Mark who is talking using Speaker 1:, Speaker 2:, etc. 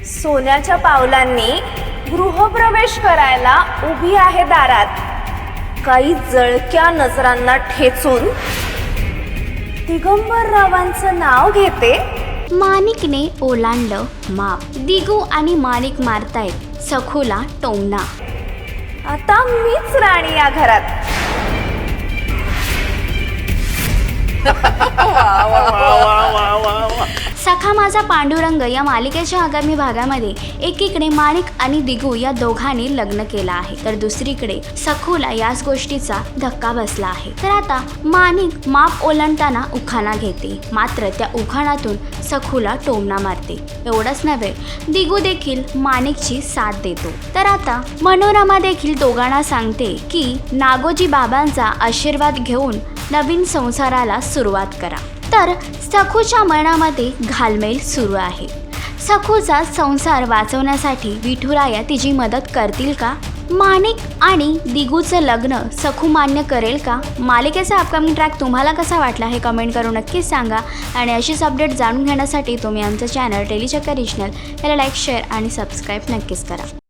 Speaker 1: सोन्याच्या पावलांनी गृहप्रवेश करायला उभी आहे दारात. काही जळक्या नजरांना ठेचून दिगंबररावांचं नाव घेते.
Speaker 2: माणिकने ओलांडलं माप. दिगू आणि माणिक मारतायत सखूला टोमणा.
Speaker 1: आता मीच राणी या घरात.
Speaker 2: सखा माझा पांडुरंग या मालिकेच्या आगामी भागामध्ये एकीकडे माणिक आणि दिगू या दोघांनी लग्न केलं आहे, तर दुसरीकडे सखूला याच गोष्टीचा धक्का बसला आहे. तर आता माणिक माप ओलांडताना उखाणा घेते, मात्र त्या उखाणातून सखूला टोमणा मारते. एवढंच नव्हे, दिगू देखील माणिकची साथ देतो. तर आता मनोरमा देखील दोघांना सांगते की नागोजी बाबांचा आशीर्वाद घेऊन नवीन संसाराला सुरुवात करा. तर सखूच्या मनामध्ये घालमेल सुरू आहे. सखूचा संसार वाचवण्यासाठी विठुराया तिची मदत करतील का? माणिक आणि दिगूचं लग्न सखू मान्य करेल का? मालिकेचा अपकमिंग ट्रॅक तुम्हाला कसा वाटला हे कमेंट करून नक्कीच सांगा. आणि अशीच अपडेट जाणून घेण्यासाठी तुम्ही आमचं चॅनल टेलीचक्कर रिजनल याला लाईक, शेअर आणि सबस्क्राईब नक्कीच करा.